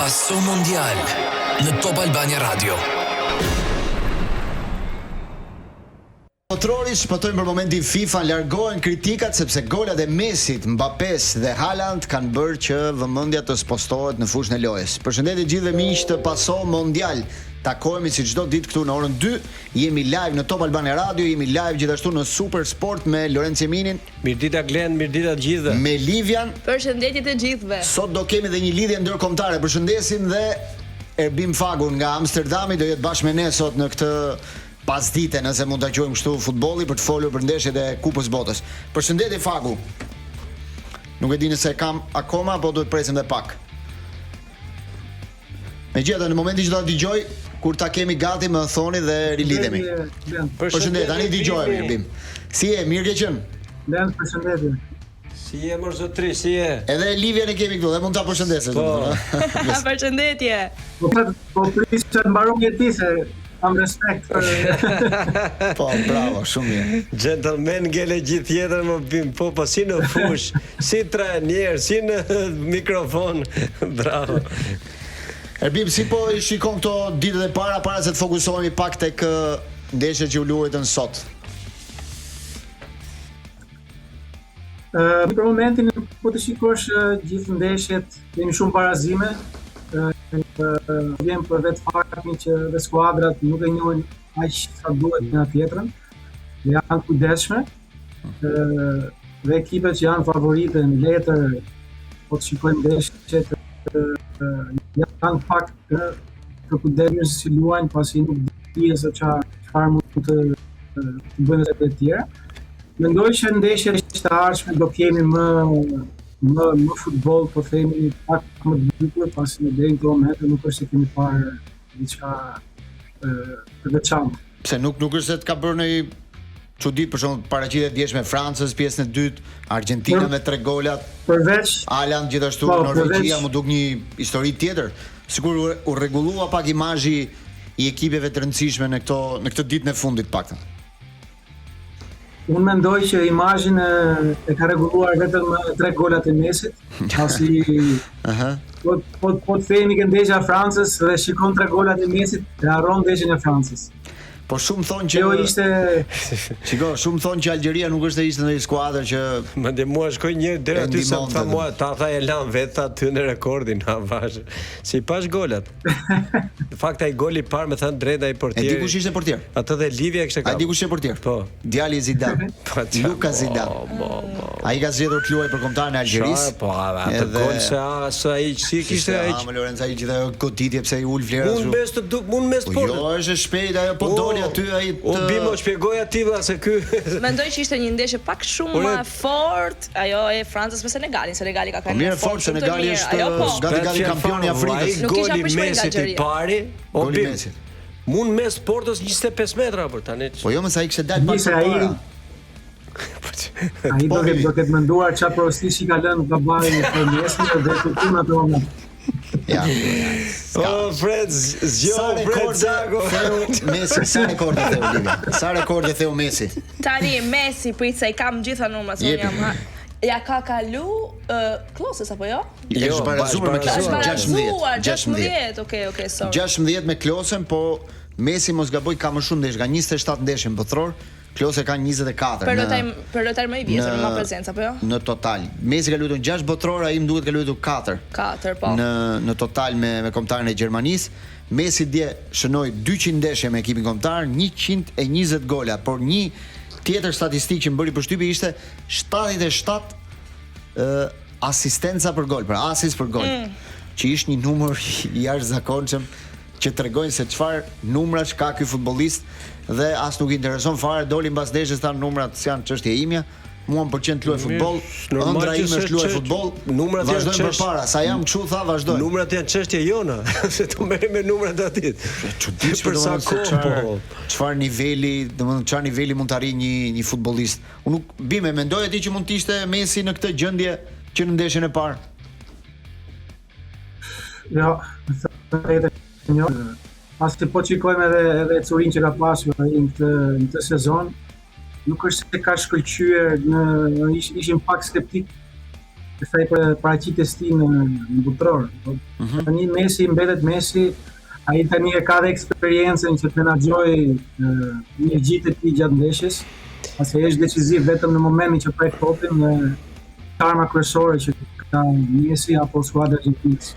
Passo Mondial në Top Albania Radio. Motrori shpëtojnë për momentin FIFA, largohen kritikat sepse golat e Messit, Mbappés dhe Haaland kanë bërë që vëmendja të spostohet në fushën e lojës. Përshëndetje gjithëve miq të Passo Mondial. Takohemi si çdo ditë këtu në orën 2. Jemi live në Top Albania Radio, jemi live gjithashtu në Super Sport me Lorenzo Eminin. Mirëdita Glen, mirëdita të gjithëve. Me Livian. Përshëndetje të gjithëve. Sot do kemi dhe një lidhje ndërkombëtare. Përshëndesim dhe Erbim Fagun nga Amsterdami, do jetë bashkë me ne sot në këtë pasdite, nëse mund ta quajmë kështu, futbolli për të folur për ndeshjet e Kupës Botës. Përshëndetje Fagu. Nuk e di nëse kam akoma apo duhet presim edhe pak. Megjithatë, në momentin që do ta dëgjoj, kur ta kemi gati më thoni dhe rilidhemi. Përshëndetje, tani dëgjojmë Erbim. Si je, mirë ke qenë? Len, përshëndetje. Si je mor zotri, si je? Edhe Livian e kemi këtu, dhe mund ta përshëndesim. Përshëndetje. Po pris të mbaron jetise. Kam respekt për... Po, bravo, shumë mirë. Gentleman ngele gjithë tjetër më bim, po si në fush, si trajner, si në mikrofon. Bravo. Erbim, si po i shikon këto ditët e para se të fokusohemi pak tek ndeshjet që u luajtën sot? Për momentin, po të shikosh gjithë ndeshjet, kemi shumë barazime. Vjen për vetë faktin që dhe skuadrat nuk e njohin aq sa duhet nga tjetrën, dhe janë kujdesshme, dhe ekipet që janë favorite në letër, po të shikojmë ndeshjet, janë pak të kujdesshme si luajnë, pasi nuk dihet se çfarë mund të bëjnë të tjera. Mendoj që ndeshjet e ardhshme do kemi më futboll, po themi pak më bukur, pasi në deri këto momente nuk është se kemi parë diçka të veçantë. Pse nuk është se të ka bërë një çudit, për shembull paraqitja e djeshme Francës pjesën e dytë, Argentina me 3 gola. Përveç Haaland gjithashtu Norvegjia më duk një histori tjetër. Sigur u rregullua pak imazhi i ekipeve të rëndësishme në këtë ditën e fundit paktën. Unë mendoj që imazhin e ka rregulluar vetëm 3 golat e Messit, pasi po të themi që ndeshja e Francës dhe shikon 3 golat e Messit, e harron ndeshjen e Francës. Po shumë thonë që shumë thonë që Algjeria nuk ishte ndonjë skuadër që Mendje mua shkoi një deri aty sa tha mua, ta e lan vetë aty në rekordin, ha vash. Si pash golat. Në fakt ai goli i parë me thënë drejt ai portier. E di kush ishte portier? Atë dhe Livia kishte kapur. A di kush ishte portier? Po. Djali i Zidane. Luka Zidane. Ai ka zgjedhur të luajë për kombëtarin e Algjerisë. Po, atë gol se ai si kishte ai. Ma Lorenzo ai gjithë goditje pse i ul vlera shumë. Mund mes sport. Jo, është shpejt ajo po aty ai o bimo shpjegoj atilla se ky mendoj që ishte një ndeshje pak shumë më fort ajo e Francës me Senegalin. Senegali ka qenë mirë fort, Senegali është gati kampioni i Afrikës. Goli i Messit i pari, o bim. Mund mes portës 25 metra për tani. Po jo, më sa ai kishte dalë pak para. Ai do të menduar çfarë prostishi ka lënë Gabai në Messin dhe kupton atë moment. Ja. Oh, Fred, Messi, sa rekorde theu Livia? Sa rekorde theu Messi? Tani Messi prit se I kam gjitha numrat, unë jam. Ja ka kalu Kloses apo jo? Jo, është barazuar me Klosën 16. Okej, sorry. 16 me Klosën, po Messi mos gaboj ka më shumë ndeshje, ka 27 ndeshje në botror. Klose ka 24. Për lojtar më I vjetër me prezencë apo jo? Në total. Messi ka luajtur 6 botror, ai më duhet ka luajtur 4. 4 po. Në total me kombëtarin e Gjermanisë. Messi dje shënoi 200 ndeshje me ekipin kombëtar, 120 gola, por një tjetër statistikë që më bëri përshtypje ishte 77 asistenca për gol, pra asis për gol. Që ishte një numër I jashtëzakonshëm që tregojnë se çfarë numrash ka ky futbollist dhe as nuk I intereson fare, doli mbas ndeshjes tan numrat janë çështje imja. Mua më pëlqen të luaj futboll, ëndra ime është luaj futboll. Numrat janë përpara, sa jam kështu tha vazhdoj. Numrat janë çështje jona, se të merrem me numrat aty. Çuditshme për sa kohë. Çfarë niveli, domethënë çfarë niveli mund të arrijë një futbollist. Unë nuk bime mendoj aty që mund të ishte Messi në këtë gjendje që në ndeshjen e parë. Jo, jo. Pasi po shikojmë edhe curin që ka pasur ai në këtë sezon, nuk është se ka shkëlqyer ishin pak skeptik kësaj paraqitjes tij në butror. Tani Messi mbetet Messi, ai tani e ka dhe eksperiencën që të menaxhojë energjitë e tij gjatë ndeshjes, pasi është decisiv vetëm në momentin që prek topin në arma kryesore që ka Messi apo skuadra argjentinës.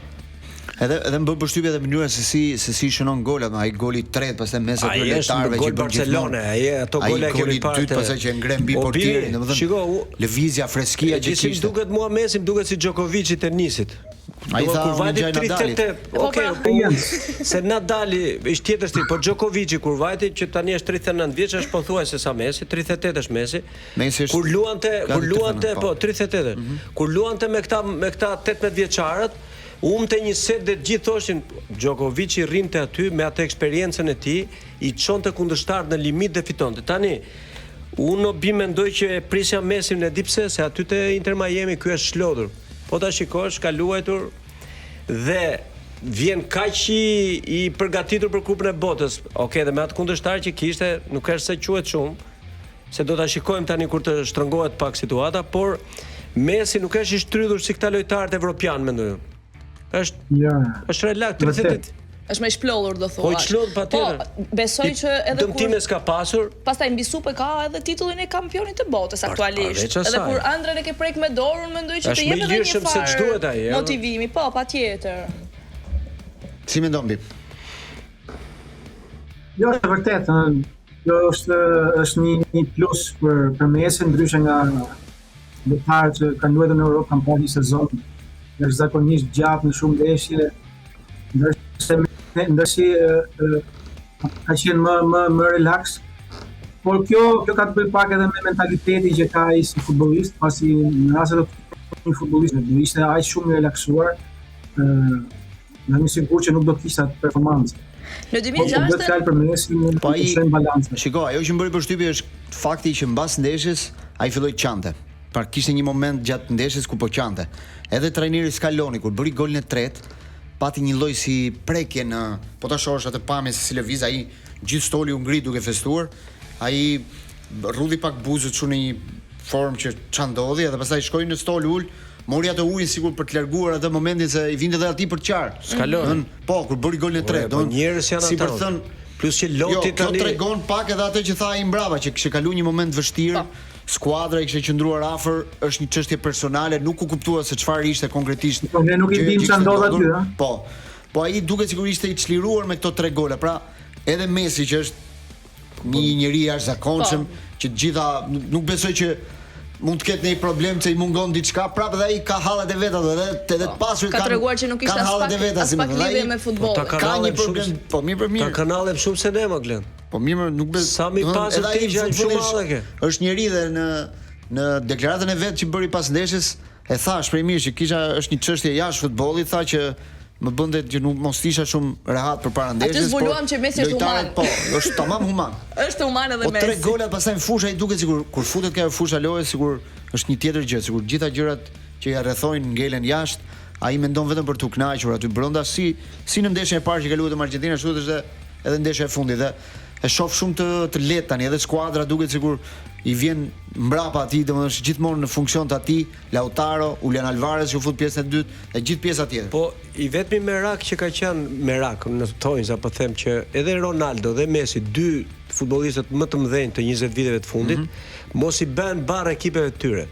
Edhe më bën përshtypje edhe mënyra se si shënon golat, ai goli i tretë pastaj mes aty lojtarëve që bën Barcelona, ato gola e kemi parë. Ai goli i dytë pastaj që ngre mbi portierin, domethënë lëvizja, freskia që kishte. Si duket mua Messi, më duket si Djokovic i tenisit. Ai tha kur vajti 38, okay, se Nadali është tjetër stil, po Djokovic kur vajti që tani është 39 vjeç, është pothuajse sa Messi, 38 është Messi. Kur luante, po 38. Kur luante me këta 18 vjeçarët, umte një set dhe gjithë thoshin Djokovic i rrinte aty me atë eksperiencën e tij, i çonte kundërshtar në limit dhe fitonte. Tani unë mendoj që e prisja Messin e di pse, se aty te Inter Miami ky është shlodhur. Po ta shikosh, ka luajtur dhe vjen kaq i përgatitur për Kupën e Botës. Okej, dhe me atë kundërshtar që kishte, nuk është se quhet shumë, se do ta shikojmë tani kur të shtrëngohet pak situata, por Messi nuk është i shtrydhur si këta lojtarët evropian, mendoj unë. Është relaks, 30. Është më i shplollur do thuaj. Po i çlodh patjetër. Po, besoj që edhe kur dëmtime s'ka pasur. Pastaj mbi supë ka edhe titullin e kampionit të botës aktualisht. Edhe kur ëndrën e ke prek me dorën, mendoj që të jep edhe një farë motivimi, po, patjetër. Si mendon Bip? Jo, është vërtet, kjo është një plus për Messi, ndryshe nga lojtarët që kanë luajtur në Europë, kanë pasur një sezon është zakonisht gjatë në shumë ndeshje, ndërsi ka qenë më relax. Por kjo ka të bëjë pak edhe me mentaliteti që ka ai si futbollist, pasi në rastet e një futbollisti do ishte aq shumë i relaksuar, jam i sigurt që nuk do të kishte atë performancë. Në 2006 po ai balancë. Shiko, ajo që më bëri përshtypje është fakti që mbas ndeshjes ai filloi të qante. Pra kishte një moment gjatë ndeshjes ku po qante. Edhe trajneri Scaloni kur bëri golin e tretë, pati një lloj si prekje në, po ta shohësh atë pamje se si lëviz ai, gjithë stoli u ngrit duke festuar. Ai rrudhi pak buzët çu në një formë që ç'a ndodhi, edhe pastaj shkoi në stol ul, mori atë ujin sikur për të larguar atë momentin se i vinte edhe atij për të qarë. Scaloni. Po, kur bëri golin e tretë, do njerëz janë ata. Si për të thënë, plus që Loti tani. Jo, kjo tregon pak edhe atë që tha ai mbrapa, që kishte kaluar një moment vështirë. Skuadra i kishte qëndruar afër, është një çështje personale, nuk u kuptua se çfarë ishte konkretisht. Po ne nuk i dim ç'a ndodh aty, ha. Po. Po ai duket sikur ishte i çliruar me këto 3 gola. Pra, edhe Messi që është një njeri i jashtëzakonshëm, që gjitha nuk besoj që mund të ketë ndonjë problem se i mungon diçka, prapë dhe ai ka hallet e veta, edhe të pasurit ka treguar që nuk ishte as pak lidhje me futbollin. Ka një problem, po mirë për mirë. Ka kanale shumë sinema Glen. Po mirë, nuk besoj. Sa mi pasur ti janë shumë madhe ke. Është njëri dhe në deklaratën e vet që bëri pas ndeshjes, e tha shprehmisht që kisha është një çështje jashtë futbollit, tha që më bënte që nuk mos isha shumë rehat përpara ndeshjes. Atë zbuluam që Messi është human. Po, është tamam human. Është human edhe Messi. Po 3 gola pastaj në fushë ai duket sikur kur futet kjo fusha loje sikur është një tjetër gjë, sikur gjitha gjërat që ja rrethojnë ngelen jashtë, ai mendon vetëm për t'u kënaqur aty brenda si në ndeshjen e parë që ka luajtur me Argjentinë, ashtu është edhe ndeshja e fundit dhe e shoh shumë të lehtë tani, edhe skuadra duket sikur i vjen mbrapa atij, domethënë është gjithmonë në funksion të atij, Lautaro, Julian Alvarez që fut pjesën e dytë dhe gjithë pjesa tjetër. Po i vetmi merak që ka qenë merak në tojnë, apo them që edhe Ronaldo dhe Messi, 2 futbollistët më të mëdhenj të 20 viteve të fundit, mos i bën barr ekipeve të tyre.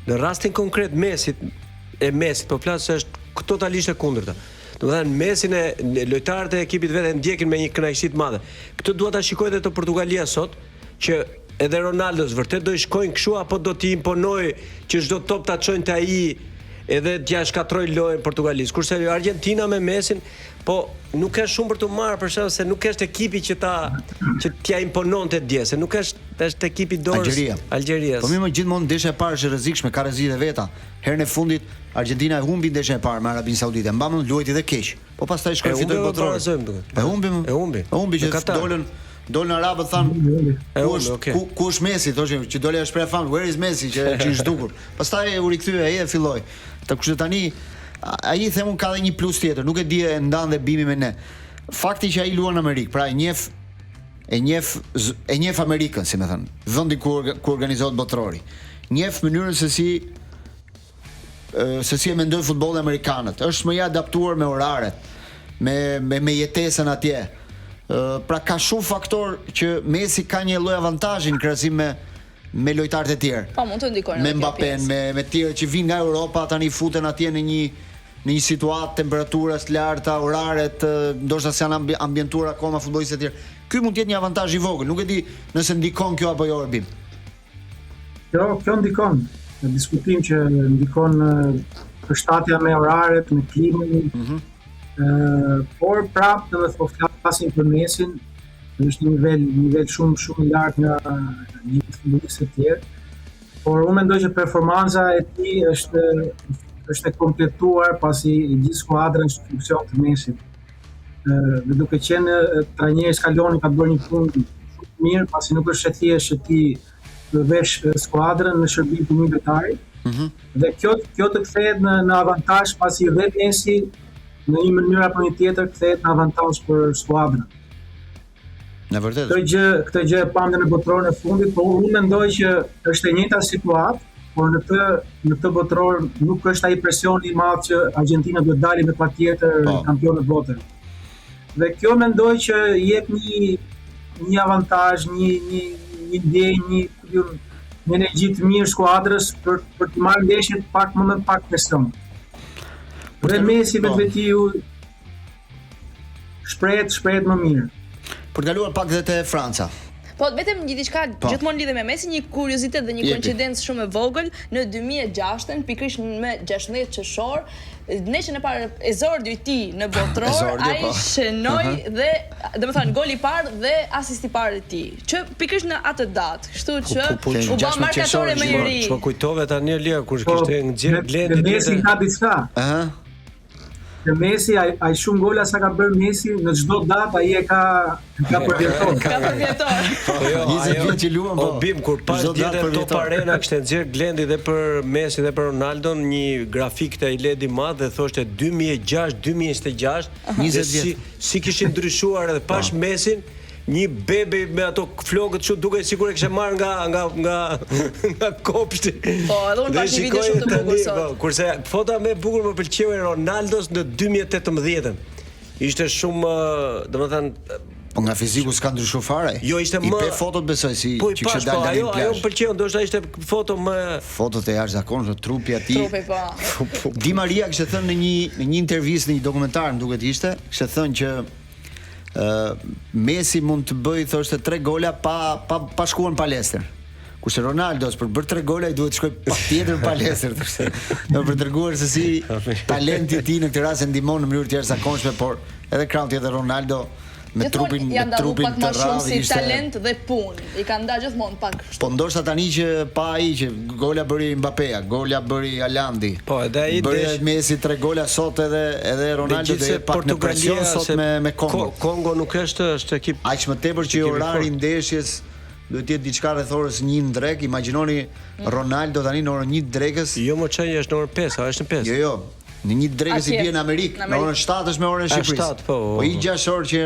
Në rastin konkret Messit, po flas se është totalisht e kundërta. Domethënë Messin e lojtarët e ekipit vetë ndjekin me një kënaqësi të madhe. Këtë dua ta shikoj edhe te Portugalia sot, që edhe Ronaldos vërtet do i shkojnë kështu apo do t'i imponoj që çdo top ta çojnë te ai edhe t'ja shkatroj lojën Portugalisë. Kurse Argentina me Messin, po nuk ka shumë për të marrë për shkak se nuk është ekipi që t'ja impononte dje, se nuk është ekipi dorës Algjerias. Po më gjithmonë ndeshja e parë është e rrezikshme, ka rrezitë e veta. Herën e fundit Argentina e humbi ndeshjen e parë me Arabinë Saudite. Mbamën luajti dhe keq. Po pastaj shkoi fitoi botror. E humbi që dolën arabët thanë ku është Messi, thoshin që dole është shpreh fam, where is Messi që është zhdukur. Pastaj u rikthye ai dhe filloi. Kështu tani ai themun ka edhe një plus tjetër, nuk e di e ndan dhe bimi me ne. Fakti që ai luan në Amerikë, pra e njeh Amerikën, si më thënë, vendi ku organizohet botrori. Njeh mënyrën se si se si e mendojnë futbollin amerikanët. Është më i adaptuar me oraret, me jetesën atje. Pra ka shumë faktor që Messi ka një lloj avantazhi në krahasim me lojtarët e tjerë. Po mund të ndikojnë me Mbappén, me tjerë që vinë nga Europa, tani futen atje në një situatë temperaturas të larta, oraret, ndoshta s'janë ambientuar akoma futbollistët e tjerë. Ky mund të jetë një avantazh i vogël. Nuk e di nëse ndikon kjo apo jo, Arbim. Kjo ndikon. Në diskutim që ndikon përshtatja me oraret, me klimën. Por prapë edhe po flasim për Messin, është një nivel shumë i lartë nga një futbollist të tjerë. Por unë mendoj që performanca e tij është e kompletuar pasi gjithë skuadra është në funksion të Messit. Dhe duke qenë trajneri Scaloni ka bërë një punë shumë mirë, pasi nuk është thjesht që ti vesh skuadrën në shërbim të një lojtari. Dhe kjo të kthehet në avantazh pasi dhe Messi në një mënyrë apo një tjetër kthehet në avantazh për skuadrën. Në vërtetë. Këtë gjë e pam në botrorin e fundit, por unë mendoj që është e njëjta situatë, por në këtë botror nuk është ai presioni i madh që Argentina duhet dalë me patjetër kampion e botës. Dhe kjo mendoj që jep një avantazh, një ndjenjë, një energji të mirë skuadrës për të marrë ndeshjet pak më pak presion. Dhe Messi vetiu shprehet më mirë. Për të kaluar pak dhe te Franca. Po vetëm një diçka gjithmonë lidhe me Messi, një kuriozitet dhe një koincidencë shumë e vogël, në 2006, pikërisht me 16 qershor, ndeshjen e parë e Zordi i tij në botror, ai shënoi dhe domethënë goli i parë dhe asisti i parë i tij, që pikërisht në atë datë, kështu që u bë markatore më i ri. Ç'po kujtove tani Elia kur kishte nxjerr Blendi Messi ka diçka. Dhe Messi, ai shumë gola sa ka bërë Messi, në çdo datë ai e ka përvjetor. Ka përvjetor. 20 vjet që luan, po. Bim kur pas ditën Top Arena kishte nxjerr Blendi dhe për Messi dhe për Ronaldon një grafik të i ledi madh dhe thoshte 2006-2026, 20 vjet. Si kishin ndryshuar edhe pash Messin, një bebe me ato flokët që duke sikur e kishe marrë nga kopshti. Po, edhe unë pash një video shumë të bukur sot. Kurse fota më e bukur më pëlqeu e Ronaldos në 2018-ën. Ishte shumë, domethënë, po nga fiziku s'ka ndryshuar fare. Jo, ishte më. I pe fotot besoj si që kishte dalë nga një plazh. Ajo më pëlqeu, ndoshta ishte foto më fotot e jashtëzakonshme, trupi i tij. Trupi po. Di Maria kishte thënë në një intervistë në një dokumentar, më duket ishte, kishte thënë që Messi mund të bëj thoshte 3 gola pa shkuar në palestër. Kurse Ronaldo për bërë 3 gola i duhet të shkoj patjetër në palestër, thoshte. Për treguar se si talenti i tij në këtë rast e ndihmon në mënyrë të jashtëzakonshme, por edhe krau tjetër Ronaldo me trupin të rrallë si talent dhe punë. I kanë ndarë gjithmonë pak. Po ndoshta tani që pa ai që gola bëri Mbappéa, gola bëri Alandi. Po edhe ai bëri Messi 3 gola sot edhe Ronaldo do jetë pak në presion sot me Kongo. Kongo nuk është ekip aq më tepër që orari i ndeshjes duhet të jetë diçka rreth orës 1 drek. Imagjinoni Ronaldo tani në orën 1 drekës. Jo më çaj është në orën 5, a është në 5? Jo. Në 1 drekës i bie në Amerikë, në orën 7 është me orën e Shqipërisë. Po i 6 orë që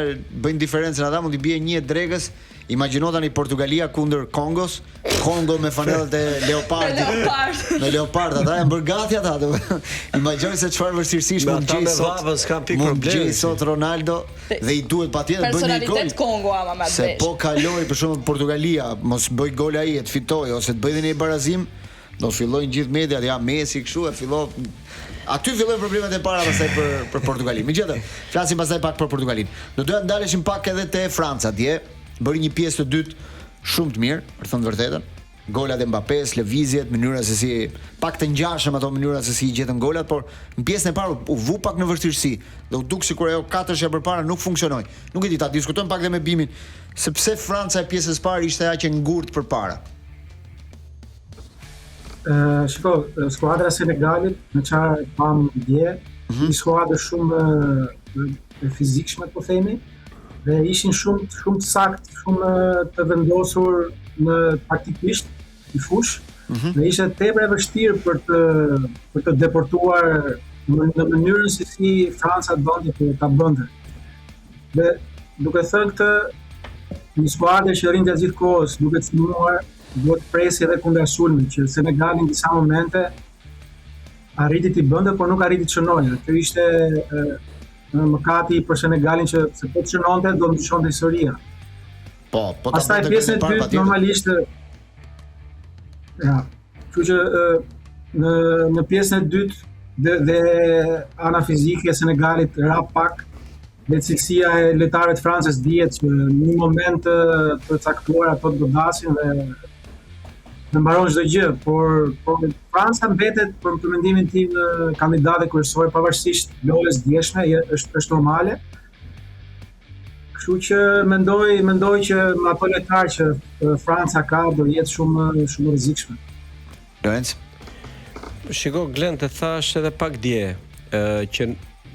bëjnë diferencën ata mund të bie 1 drekës. Imagjino tani Portugalia kundër Kongos, Kongo me fanellat e leopardit. Me leopard ata janë bërë gati ata. Imagjino se çfarë vështirësish mund të gjej sot. Mund të gjej sot Ronaldo dhe i duhet patjetër bëjë një gol. Personalitet Kongo ama me atë. Se po kaloi për shembull Portugalia, mos bëj gol ai të fitojë ose të bëjë një barazim, do fillojnë gjithë mediat, ja Messi kështu e filloi. Aty fillojnë problemet e para pastaj për Portugalin. Megjithatë, flasim pastaj pak për Portugalin. Do doja ndaleshim pak edhe te Franca dje, bëri një pjesë të dytë shumë të mirë, për thënë vërtetën. Golat e Mbappés, lëvizjet, mënyra se si pak të ngjashëm ato mënyra se si i gjetën golat, por në pjesën e parë u vu pak në vështirësi. Dhe u duk sikur ajo katërshja përpara nuk funksionoi. Nuk e di, ta diskutojmë pak dhe me Bimin, sepse Franca e pjesës së parë ishte aq e ngurtë përpara. Shiko, skuadra Senegalit, në qarë pam dje, një skuadrë shumë e fizikshme, po themi, dhe ishin shumë të sakt, shumë të vendosur në taktikisht, i fush, dhe ishte tepër e vështirë për të deportuar në mënyrën se si Franca bëndi për ta bënde. Dhe duke thënë këtë, një skuadrë që rindë gjithë kohës, duke të smuar, duhet presi edhe kundër sulmit, që Senegali në disa momente arriti t'i bënte, por nuk arriti të shënojë. Kjo ishte mëkati për Senegalin që se po të shënonte do të ndryshonte historia. Po ta pastaj pjesën e dytë normalisht ja, kështu që në pjesën e dytë dhe ana fizike e Senegalit ra pak dhe cilësia e lojtarëve të Francës dihet që në një moment të caktuar ato të godasin dhe mbaron çdo gjë, por Franca mbetet për mendimin tim kandidate kryesore pavarësisht lojës djeshme, është normale. Kështu që mendoj që me ato lojtarë që Franca ka do jetë shumë rrezikshme. Lorenz? Shiko, Glen, të thash edhe pak dje që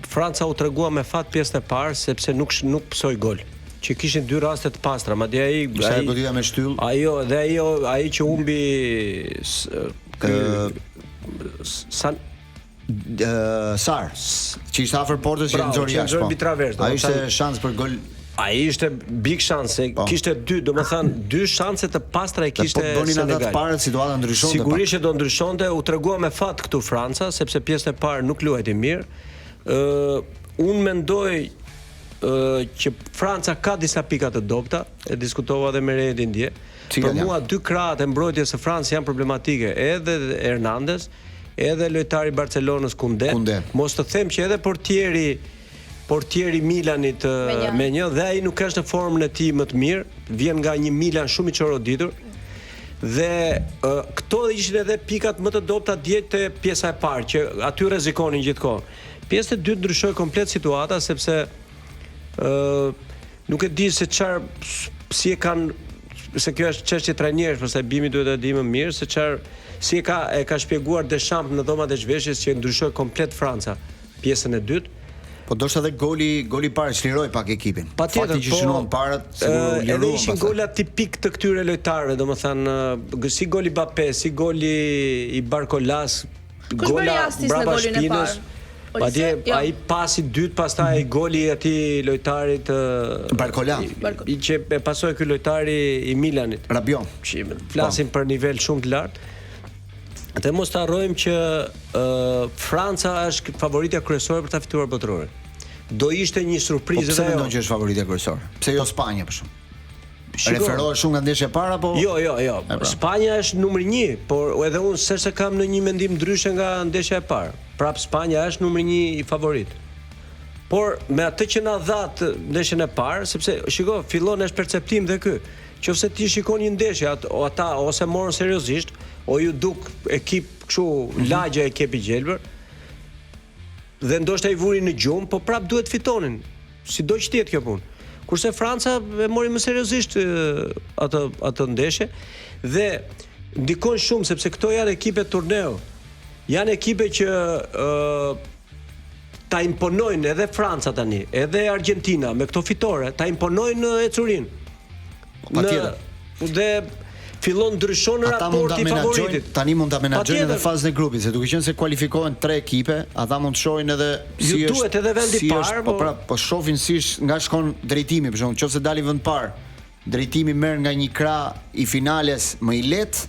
Franca u tregua me fat pjesën e parë sepse nuk psoi gol. Që kishin dy raste të pastra, madje ai godita me shtyll. Ai që humbi Sar, që ishte afër portës që nxori jashtë. Ai ishte shans për gol. Ai ishte big shanse, kishte dy shanse të pastra e kishte Senegali. Po bënin ata të parët situata ndryshonte. Sigurisht që do ndryshonte, u tregua me fat këtu Franca sepse pjesën e parë nuk luajti mirë. Unë mendoj që Franca ka disa pika të dobta, e diskutova edhe me Redin dje. Për mua dy krahët e mbrojtjes së Francës janë problematike, edhe Hernandez, edhe lojtari Barcelonës Koundé. Mos të them që edhe portieri Milanit Menjë dhe ai nuk është në formën e tij më të mirë, vjen nga një Milan shumë i çoroditur. Dhe këto ishin edhe pikat më të dobta dje te pjesa e parë, që aty rrezikonin gjithkohë. Pjesa e dytë ndryshoi komplet situata sepse nuk e di se çfarë si e kanë, se kjo është çështje trajnerësh, pastaj Bimi duhet të di më mirë se si e ka shpjeguar Deschamps në dhomat e zhveshjes që ndryshoi komplet Franca pjesën e dytë. Po ndoshta edhe goli parë çliroi pak ekipin. Patjetër, që shënuan parat, sigurisht liruan. Edhe ishin gola tipik të këtyre lojtarëve, domethënë si goli Mbappé, si goli i Barcolas, gola brapa shpinës. Madje ai pasi dytë, pastaj goli i atij lojtarit Barcola, i që e pasoi ky lojtari i Milanit, Rabiot. Flasim për nivel shumë të lartë. Atë mos të harrojmë që Franca është favoritja kryesore për ta fituar botrorin. Do ishte një surprizë edhe ajo. Po pse mendon që është favoritja kryesore? Pse jo Spanja për shkak? Referohet shumë nga ndeshja e para apo? Jo. Spanja është numri 1, por edhe unë s'është kam në një mendim ndryshe nga ndeshja e parë. Prap Spanja është numri 1 i favorit. Por me atë që na dha ndeshjen e parë, sepse shiko, fillon është perceptim dhe ky. Qofse ti shikon një ndeshje, ata ose morën seriozisht, o ju duk ekip kështu lagja e kepi gjelbër, dhe ndoshta i vurin në gjumë, po prap duhet fitonin, sido që tjetë kjo punë. Kurse Franca e mori më seriozisht atë ndeshje, dhe ndikon shumë, sepse këto janë ekipe turneo, janë ekipe që ta imponojnë edhe Franca tani, edhe Argentina, me këto fitore, ta imponojnë Ecurin. Dhe fillon ndryshon raporti i favoritit. Tani mund ta menaxhojnë edhe fazën e grupit, se duke qenë se kualifikohen 3 ekipe, ata mund të shohin edhe si është. Duhet edhe vendi i parë, po shohin si nga shkon drejtimi, për shembull, nëse dali vend parë, drejtimi merr nga një krah i finales më i lehtë,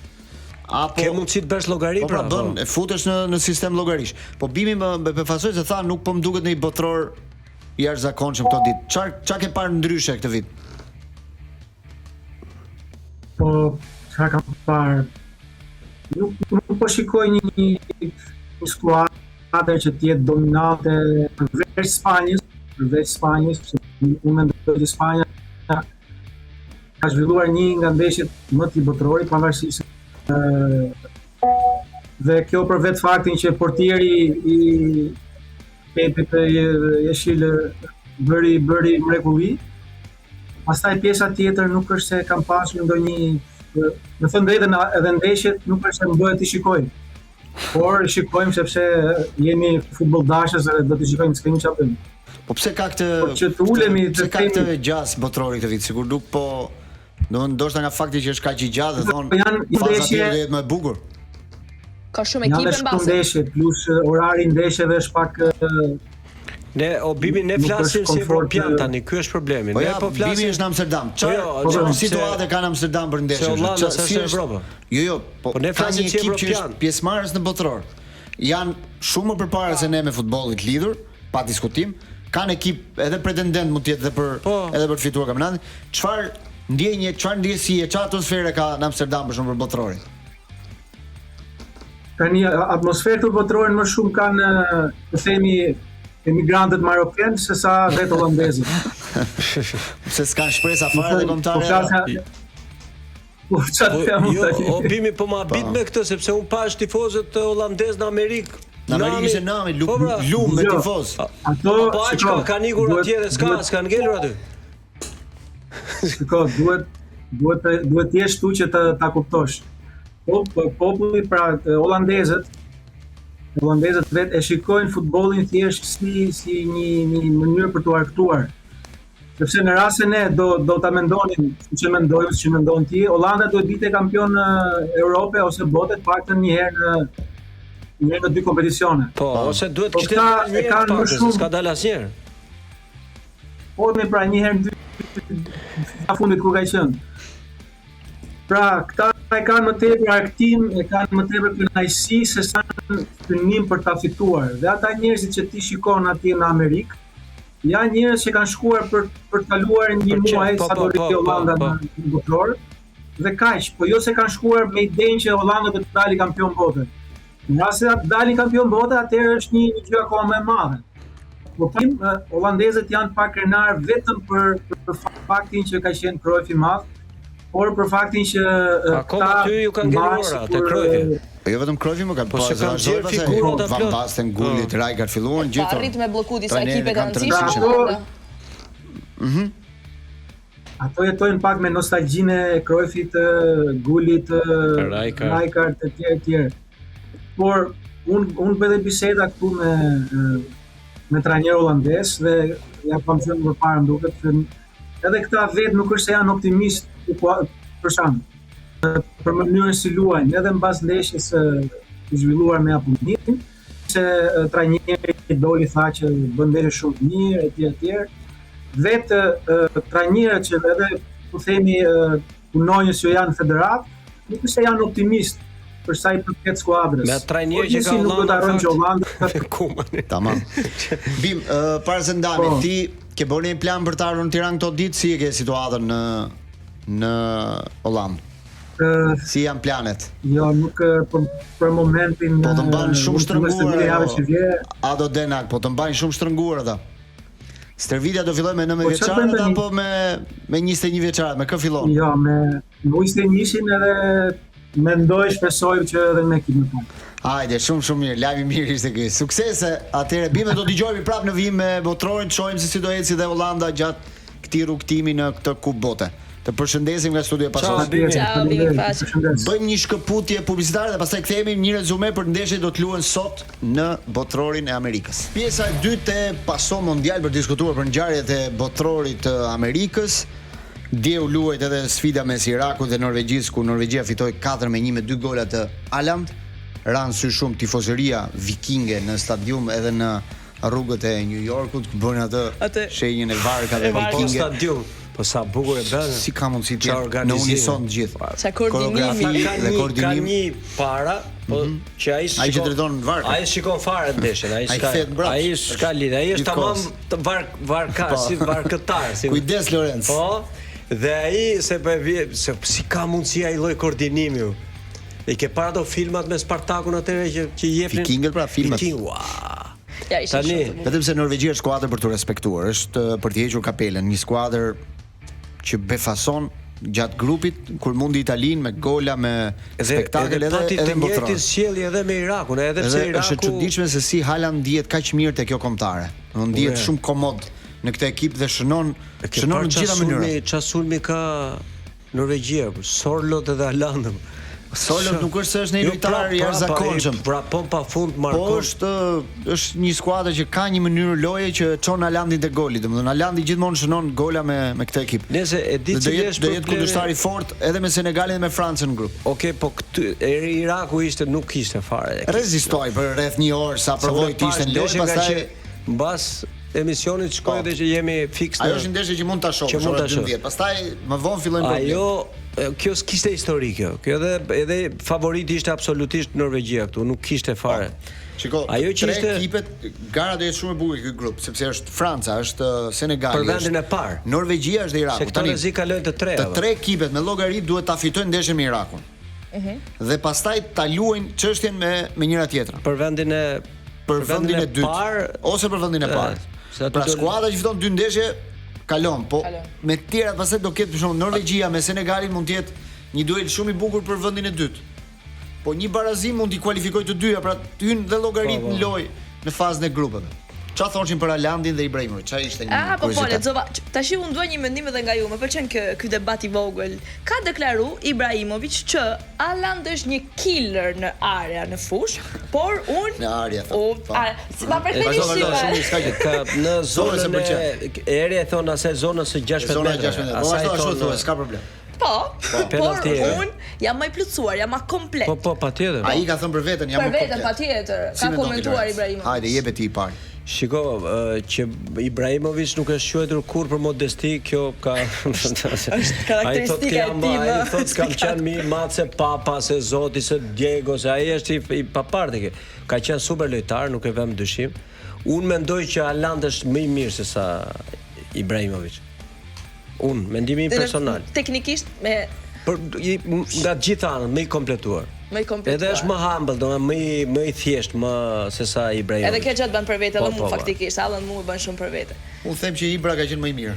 apo ke mundësi të bësh llogari pra. Po bën, e futesh në sistem llogarish. Po Bimi më befasoi se tha nuk po më duket në një botror i jashtëzakonshëm këto ditë. Çfarë ke parë ndryshe këtë vit? Po çfarë kam parë? Nuk po shikoj një skuadër që të jetë dominante përveç Spanjës, sepse unë mendoj që Spanja ka zhvilluar një nga ndeshjet më të botrorit, pavarësisht dhe kjo për vetë faktin që portieri i Pepit Jeshil bëri mrekulli. Pastaj pjesa tjetër nuk është se kam pasur ndonjë, në thënë drejtën, edhe ndeshjet nuk është se më bëhet të shikojmë. Por shikojmë sepse jemi futbolldashës dhe do të shikojmë, s'kemi çfarë bëjmë. Po pse ka këtë që të ulemi të këtë gjas botrori këtë vit, sikur nuk po, ndoshta nga fakti që është kaq i gjatë, thonë faza tjetër do jetë më e bukur. Ka shumë ekipe mbase. Ndeshje plus orari ndeshjeve është pak Ne flasim si evropian tani, ky është problemi. Ne po flasim. Bimi është në Amsterdam. Çfarë situatë ka në Amsterdam për ndeshjen? Se Hollanda është Evropa. Jo, po ne flasim si evropian, pjesëmarrës në botror. janë shumë më përpara se ne me futbollit lidhur, pa diskutim. Kanë ekip edhe pretendent mund të jetë edhe për të fituar kampionatin. Çfarë ndjesie, çfarë atmosfere ka në Amsterdam për shembull për botrorin? Tani atmosferë të botrorin më shumë kanë, të themi, emigrantët marokenë se sa vetë holandezët. Se s'kan shpresa fare dhe kombëtare. Jo, Bimi po ma bit me këtë sepse un pash tifozët holandez në Amerikë. Në Amerikë ishte nami, lum me tifoz. Ato po aq ka nikur atje dhe s'ka ngelur aty. Shiko, duhet të jesh tu që ta kuptosh. Populli pra holandezët vetë e shikojnë futbollin thjesht si një mënyrë për t'u argëtuar. Sepse në rast se ne do ta mendonim siç e mendojmë, siç e mendon ti, Holanda duhet bite kampion Europe ose bote të paktën një herë në dy kompeticione. Po, ose duhet kishte një herë pak, s'ka dalë asnjëherë. Po pra një herë në fundit kur ka qenë. Pra, këta e kanë më tepër argëtim, e kanë më tepër kënaqësi se sa synim për ta fituar. Dhe ata njerëzit që ti shikon atje në Amerikë, janë njerëz që kanë shkuar për të kaluar një muaj sa do rriti Holanda në botror. Dhe kaq, po jo se kanë shkuar me idenë që Holanda do të dalë kampion bote. Në rast se dalin kampion bote, atëherë është një gjë akoma më e madhe. Po holandezët janë pak krenar vetëm për faktin që ka qenë Cruyff i madh, por për faktin që akoma ty ju kanë ngelura te Cruyffi. Jo vetëm Cruyffi më kanë po se kanë gjerë figura Van Basten, Gullit, Rijkaard filluan gjithë. Arrit me blloku disa ekipe të rëndësishme. Ato jetojnë pak me nostalgjinë e Cruyffit, Gullit, Rijkaard e tjerë. Por unë bëj biseda këtu me trajner holandez dhe ja kam thënë më parë duket se edhe këta vetë nuk është se janë optimist për shkak për mënyrën si luajnë, edhe mbas ndeshjes së zhvilluar me Japoninë, se trajneri doli tha që bën ndeshje shumë mirë etj. Vetë trajnerët që edhe po themi punonjës që janë federat, nuk është se janë optimist për sa i përket skuadrës. Me trajnerë që ka Hollanda. Tamam. Bim, para se ndami, ti ke bënë një plan për të ardhur në Tiranë këto ditë, si e ke situatën në Hollandë? Si janë planet? Jo, nuk për momentin. Po të mban shumë shtrënguar. Ado Denak, po të mban shumë shtrënguar ata. Stërvitja do filloj me 9 vjeçarët apo me 21 vjeçarët? Me kë fillon? Jo, me 21-shin edhe mendoj, shpresoj që edhe me ekipin tonë. Hajde, shumë mirë, lajmi mirë ishte ky. Suksese. Atëherë Bime do dëgjojmë prapë në vijim me botrorin, të shohim se si do eci dhe Hollanda gjatë këtij rrugtimi në këtë kupë bote. Të përshëndesim nga studio Pasos. Ciao, Bimi, bëjmë një shkëputje publicitare dhe pastaj kthehemi një rezume për ndeshjet do të luhen sot në botrorin e Amerikës. Pjesa e dytë e Paso Mondial për diskutuar për ngjarjet e botrorit të Amerikës. Dje u luajt edhe sfida mes Irakut dhe Norvegjisë, ku Norvegjia fitoi 4-1 me 2 gola të Haaland. Ran sy shumë tifozëria vikinge në stadium edhe në rrugët e New Yorkut, ku bën atë shenjën e varkave vikinge. Stadium. Po sa bukur e bën. Si ka mundësi të në unison të gjithë. Sa koordinimi dhe koordinim. Ka një para, po që ai që drejton varkun. Ai shikon fare ndeshjen, ai s'ka lidhje, ai është tamam varkar, si varkëtar, si. Kujdes Lorenz. Po, dhe ai se si ka mundësi ai lloj koordinimi. E ke para do filmat me Spartakun atëherë që jepnin vikingët pra filmat. Tani, vetëm se Norvegjia është skuadër për të respektuar, është për të hequr kapelen, një skuadër që befason gjatë grupit kur mundi Italinë me gola, me spektakël edhe mbotëror. Edhe sjellje edhe me Irakun, edhe pse Iraku është e çuditshme se si Haaland ndihet kaq mirë te kjo kombëtare. Ndihet shumë komod në këtë ekip dhe shënon në të gjitha mënyrat. Çfarë sulmi ka Norvegjia, Sorlot edhe Haaland. Solot nuk është se është një lojtar i jashtëzakonshëm. Pra pa fund markon. Po është një skuadër që ka një mënyrë loje që çon Haalandin te goli. Domethënë Haalandi gjithmonë shënon gola me këtë ekip. Nëse e di cili është do jetë kundërshtari fort edhe me Senegalin dhe me Francën në grup. Okej, po këtu Iraku nuk kishte fare. Rezistoi për rreth një orë sa provoi të ishte në lojë, pastaj mbas emisionit shkoi edhe që jemi fiks. Ajo është ndeshje që mund ta shohësh orë 12. Pastaj më vonë fillojnë problemet. Kjo s'kishte histori kjo. Kjo edhe favoriti ishte absolutisht Norvegjia këtu, nuk kishte fare. Shiko, tre ekipet, gara do jetë shumë e bukur ky grup, sepse është Franca, është Senegali, për vendin e parë. Norvegjia është dhe Iraku. Se këto rrezik kalojnë të treja. Të tre ekipet me llogari duhet ta fitojnë ndeshjen me Irakun. Dhe pastaj ta luajnë çështjen me njëra tjetrën. Për vendin e dytë ose për vendin e parë. Pra skuadra që fiton 2 ndeshje kalon, po me të tjerat pastaj do ketë për shembull Norvegjia me Senegalin mund të jetë një duel shumë i bukur për vendin e dytë. Po një barazim mund t'i kualifikoj të dyja, pra të hynë dhe llogarit në lojë në fazën e grupeve. Çfarë thoshin për Alandin dhe Ibrahimovic? Çfarë ishte një kuriozitet? Po lexova. Tash unë dua një mendim edhe nga ju. Më pëlqen ky debat i vogël. Ka deklaruar Ibrahimovic që Aland është një killer në area, në fush, por unë në area. Ma përktheni ka në zonën e area thon asaj zonës së 16 metrave. Asaj ashtu s'ka problem. Po, por unë jam më i plotësuar, jam më komplet. Po, patjetër. Ai ka thënë për veten, jam më komplet. Për veten patjetër. Ka komentuar Ibrahimovic. Hajde, jepet ti i parë. Shiko, që Ibrahimovic nuk është quajtur kur për modesti, kjo ka është karakteristika e tij. Ai thotë kam qenë mi mace papa se Zoti se Diego, se ai është i papartë. Ka qenë super lojtar, nuk e vëm dyshim. Unë mendoj që Haaland është më i mirë se sa Ibrahimovic. Unë, mendimi im personal. Teknikisht nga gjitha anët më i kompletuar. Edhe është më humble, domethënë më i thjesht, më se sa Ibrahimovic. Edhe kjo gjatë bën për vete edhe mua faktikisht, Haaland mua bën shumë për vete. Unë them që Ibra ka qenë më i mirë.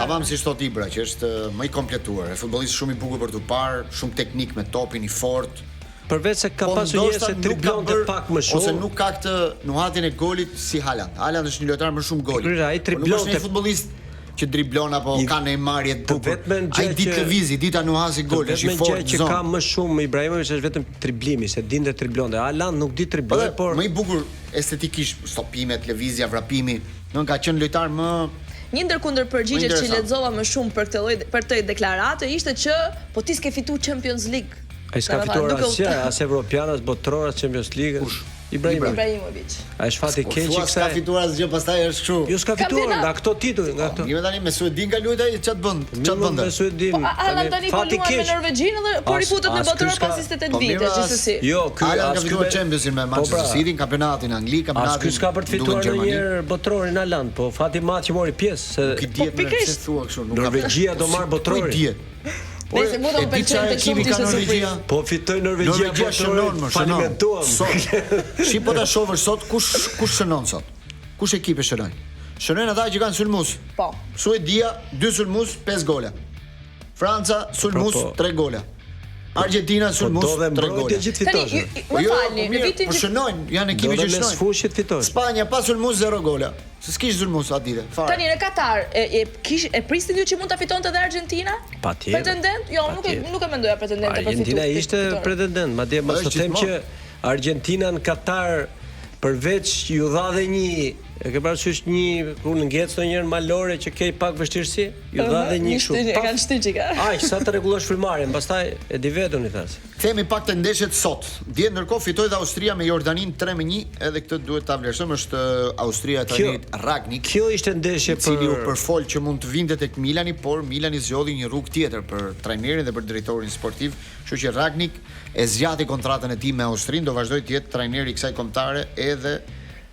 Tamam si thot Ibra, që është më i kompletuar, është futbollist shumë i bukur për tu parë, shumë teknik me topin i fortë. Përveç se ka pasur njerëz se triblonte pak më shumë. Ose nuk ka këtë nuhatin e golit si Haaland. Haaland është një lojtar më shumë goli. Ai triblonte. Nuk është një futbollist që driblon apo ka në marrje të bukur. Ai ditë lëvizi, dita nuhasi gol, është i fortë. Që ka më shumë Ibrahimovic është vetëm triblimi, se dinte triblonte. Haaland nuk di tribloj, por më i bukur estetikisht, stopimet, lëvizja, vrapimi, ka qenë lojtar më. Një ndër kundër përgjigjet që lexova më shumë për këtë deklaratë ishte që po ti s'ke fituar Champions League. Ai s'ka fituar as Evropian, as botror, as Champions League. Ibrahimovic. Ai është fati keq që s'ka fituar asgjë, pastaj është kështu. Jo s'ka fituar nga këto titull, nga këto. Mirë tani me Suedin ka luajtur ai ç'të bën? Ç'të bën? Me Suedin. Haaland tani po luan me Norvegjinë dhe po rifutet në botror pas 28 vite, gjithsesi. Jo, ky ka fituar Champions League me Manchester City, kampionatin angli, kampionatin. Ky s'ka për të fituar ndonjëherë botrorin Haaland, po fati i madh që mori pjesë se pikërisht thua kështu, nuk ka. Norvegjia do marr botrorin. Nëse mund të pëlqejë të shumë ishte Norvegjia. Po fitoi Norvegjia shënon më, falimentuam. Si po ta shohësh sot kush shënon sot? Kush ekipe shënon? Shënojnë ata që kanë sulmues. Po. Suedia 2 sulmues, 5 gola. Franca sulmues 3 gola. Argentina sulmues 3 gola. Tani, më falni, në vitin që shënojnë, janë ekipe që shënojnë. Fushit fitoi. Spanja pa sulmues 0 gola. Se s'kish sulmues aty. Tani në Katar e pristin ju që mund ta fitonte edhe Argentina? Patjetër. Pretendent? Jo, nuk e mendoja pretendente për fitues. Argentina ishte pretendent, madje mos të them që Argentina në Katar përveç ju dha dhe një, e ke parasysh një kur ngec ndonjëherë malore që ke pak vështirësi, ju dha dhe një kështu. E kanë shtyçika. Aq sa të rregullosh frymëmarrjen, pastaj e di vetën i thas. Themi pak të ndeshjet sot. Dje ndërkohë fitoi dhe Austria me Jordanin 3-1, edhe këtë duhet ta vlerësojmë, është Austria e trajnerit Ragnik. Kjo ishte ndeshje i cili u përfol që mund të vinte tek Milani, por Milani zgjodhi një rrugë tjetër për trajnerin dhe për drejtorin sportiv, kështu që Ragnik e zgjati kontratën e tij me Austrinë, do vazhdoi të jetë trajneri i kësaj kombëtare edhe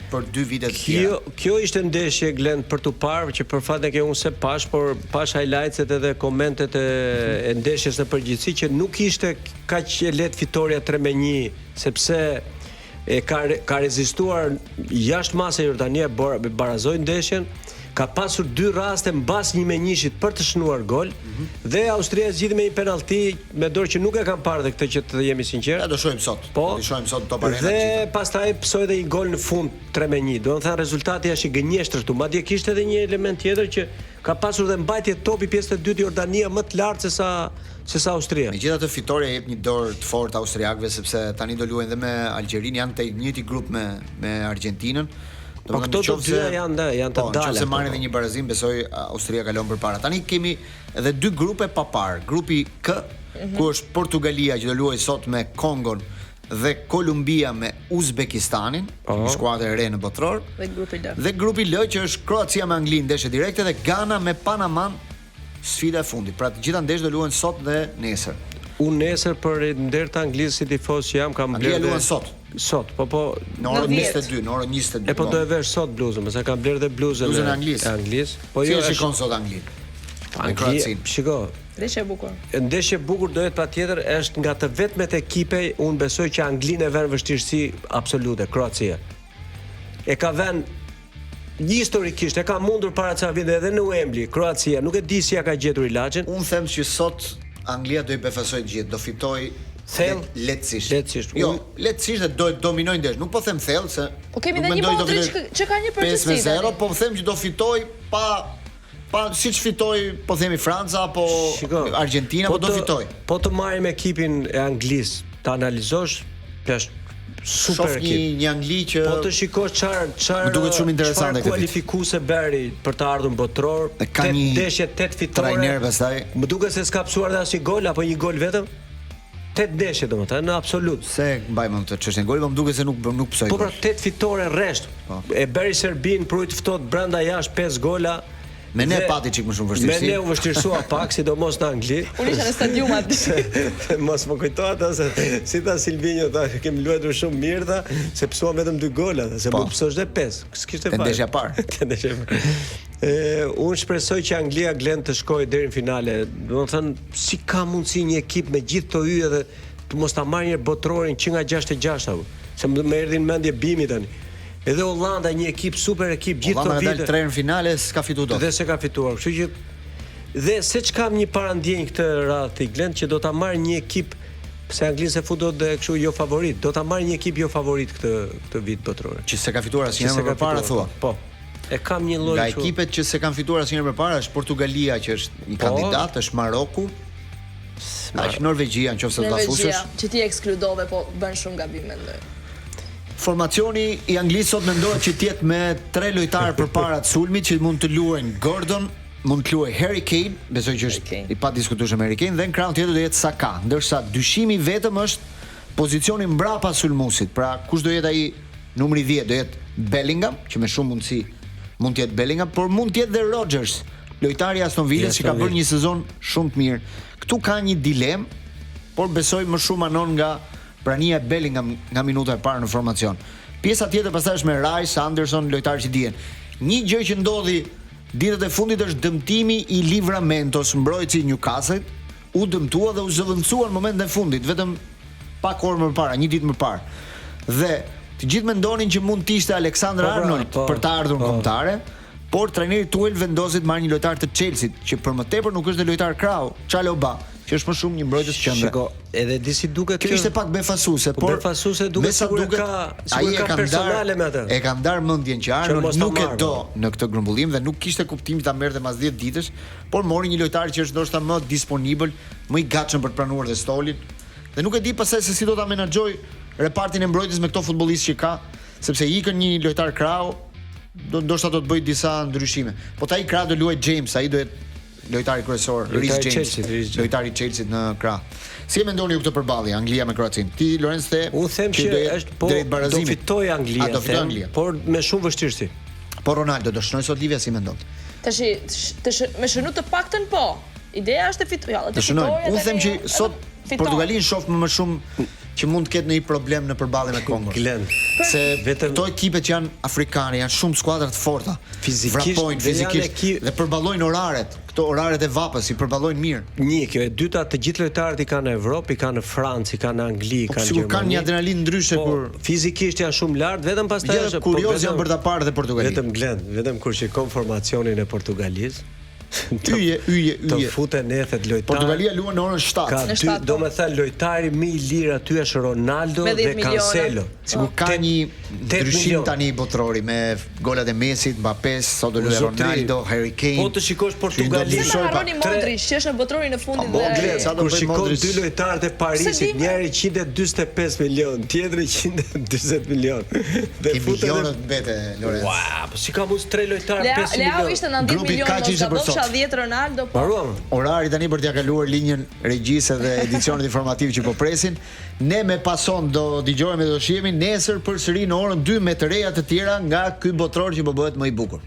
për 2 vite të tjera. Kjo ishte ndeshje Glen për tu parë që për fat e ke unë se pash, por pash highlights-et edhe komentet e ndeshjes në përgjithësi që nuk ishte kaq e lehtë fitoria 3-1, sepse ka rezistuar jashtë masë Jordania, barazoi ndeshjen. Ka pasur 2 raste mbas 1-1-shit për të shënuar gol dhe Austria zgjidhi me një penallti me dorë që nuk e kam parë dhe këtë që të jemi sinqert. Ja do shohim sot. Po. Do shohim sot Top Arena. Dhe pastaj psoi edhe një gol në fund 3-1. Do të thënë rezultati është i gënjeshtër këtu. Madje kishte edhe një element tjetër që ka pasur dhe mbajtje topi pjesë të dytë Jordania më të lartë se sa Austria. Megjithatë fitoria jep një dorë të fortë austriakëve sepse tani do luajnë edhe me Algjerinë, janë te njëjti grup me Argentinën. Po këto të dyja janë të dalë. Nëse marrin edhe një barazim, besoj Austria kalon përpara. Tani kemi edhe 2 grupe pa parë. Grupi K, ku është Portugalia që do luajë sot me Kongon dhe Kolumbia me Uzbekistanin, një skuadër e re në botror. Dhe grupi L që është Kroacia me Anglinë, ndeshje direkte, dhe Ghana me Panaman, sfida e fundit. Pra të gjitha ndeshjet do luhen sot dhe nesër. Unë nesër për ndër të Anglisë si tifoz që jam kam blerë. Anglia luan sot. sot, po në orën 22, në orën 22. Po do e vesh sot bluzën, se kam bler dhe bluzën e Anglisë. Po jo shikon sot Anglinë. Angli, shiko. Ndeshje e bukur. Ndeshje e bukur do jetë patjetër, është nga të vetmet ekipe, unë besoj që Anglinë e vën vështirësi absolute, Kroacia. E ka vën historikisht, e ka mundur para ca vite edhe në Wembley, Kroacia, nuk e di si ja ka gjetur ilaçin. Unë them që sot Anglia do i befasoj gjithë, do fitoj lehtësisht. Jo, lehtësisht dhe do dominojnë ndeshjen. Nuk po them thellë se po kemi edhe një Modric që ka një përgjegjësi. 5-0, po them që do fitoj pa siç fitoi, po themi Franca apo Argentina, po do fitoj. Po të marrim ekipin e Anglisë, ta analizosh, është super ekip. Një Angli që po të shikosh çfarë duket shumë interesante këtë. Kualifikuese beri për të ardhur botror, 8 ndeshje, 8 fitore. Trajner pastaj. Më duket se s'ka psuar dhe asnjë gol apo një gol vetëm. 8 ndeshje domethënë në absolut. Se mbajmë këtë çështën gol, po më duket se nuk psoi. Po pra 8 fitore rresht. E beri Serbin prujt ftohtë brenda jashtë 5 gola. Me ne pati çik më shumë vështirësi. Me ne u vështirësua pak, sidomos në Angli. Unë isha në stadium aty. Mos më kujto ato se si ta Silvinho ta kemi luajtur shumë mirë ta, se psuam vetëm 2 gola, se mund psosh edhe 5. S'kishte fare. Ndeshja parë. Unë shpresoj që Anglia glen të shkojë deri në finale. Domethënë, si ka mundësi një ekip me gjithë këto yje dhe të mos ta marrë një botrorin që nga 6-6 apo. Se më erdhin në mendje Bimi tani. Edhe Hollanda një ekip super ekip gjithë këto vite. Hollanda dal 3 në finale, s'ka fituar dot. Dhe s'ka fituar. Kështu që dhe seç kam një parandjenjë këtë radhë i Glen që do ta marrë një ekip, pse Anglisë e futot dhe kështu jo favorit. Do ta marrë një ekip jo favorit këtë vit botror. Që s'ka fituar asnjëherë më parë thua. Po. E kam një lloj nga ekipet që s'e kanë fituar asnjëherë më parë është Portugalia që është një kandidat, është Maroku. Aq Norvegjia nëse do ta fushësh. Që ti ekskludove, po bën shumë gabim mendoj. Formacioni i Anglisë sot mendohet që të jetë me 3 lojtarë përpara të sulmit që mund të luajnë Gordon, mund të luajë Harry Kane, besoj që është i padiskutueshëm Harry Kane, dhe në krahun tjetër do jetë Saka, ndërsa dyshimi vetëm është pozicioni mbrapa sulmuesit. Pra kush do jetë ai numri 10? Do jetë Bellingham, që me shumë mundësi mund të jetë Bellingham, por mund të jetë dhe Rodgers, lojtari i Aston Villës që ka bërë një sezon shumë të mirë. Ktu ka një dilemë, por besoj më shumë anon nga prania e Bellingham nga minuta e parë në formacion. Pjesa tjetër pastaj është me Rice, Anderson, lojtarë që dihen. Një gjë që ndodhi ditët e fundit është dëmtimi i Livramentos, mbrojtësi i Newcastle, u dëmtua dhe u zëvendësua në momentin e fundit, vetëm pak orë më parë, një ditë më parë. Dhe të gjithë mendonin që mund të ishte Alexander Arnold për të ardhur në kombëtare, por trajneri Tuchel vendosi të marrë një lojtar të Chelsea, që për më tepër nuk është dhe lojtar krau, Chalobah, që është më shumë një mbrojtës qendre. Shiko, edhe disi duket kjo ishte pak befasuese, por befasuese duket ka personale me atë. E ka ndar mendjen që Arnold nuk e do në këtë grumbullim dhe nuk kishte kuptim ta merrte mas 10 ditësh, por mori një lojtar që është ndoshta më disponibël, më i gatshëm për të pranuar dhe stolin. Dhe nuk e di pastaj se si do ta menaxhoj repartin e mbrojtjes me këto futbollistë që ka, sepse i ikën një lojtar krau, ndoshta do të bëj disa ndryshime. Po ta i krau do luaj James, ai do jetë lojtari kryesor, Reece James, lojtari i Chelsea në krah. Si e mendoni ju këtë përballje Anglia me Kroacinë? Ti Lorenz the unë them që është po do fitoj Anglia, por me shumë vështirësi. Po Ronaldo do shënoj sot Livia, si mendon? Tash me shënu të paktën po. Ideja është të fitojë, të shënoj. Unë them që sot Portugalin shoh më shumë që mund të ketë një problem në përballje me Kongon. Se vetëm këto ekipet që janë afrikane janë shumë skuadra të forta, fizikisht dhe përballojnë oraret. Këto oraret e vapës i përballojnë mirë. Një kjo, e dyta, të gjithë lojtarët i kanë në Evropë, i kanë në Francë, i kanë në Angli, i kanë në Gjermani. Kanë një adrenalinë ndryshe kur fizikisht janë shumë lart, vetëm pastaj është kurioz janë për ta parë dhe Portugalin. Vetëm kur shikon formacionin e Portugalisë. Yje. Të futen nethet lojtar. Portugalia luan në orën 7. Domethënë lojtari më i lirë aty është Ronaldo dhe Cancelo. Sigur ka një ndryshim tani botrori me golat e Messit, Mbappés, sot do luajë Ronaldo, Harry Kane. Po të shikosh Portugalin, harroni Modric, që është në botrorin e fundit dhe kur shikon dy lojtarët e Parisit, njëri 145 milion, tjetri 140 milion. Dhe futen vetë Lorenz. Wow, po si ka mos 3 lojtarë 5 milion. Leao ishte 90 milionë. 10 Ronaldo po. Orari tani për t'ia kaluar linjën regjisë dhe edicionet informativ që po presin. Ne me pason do dëgjojmë dhe do shihemi nesër përsëri në orën 2 me të reja të tjera nga ky botror që po bëhet më i bukur.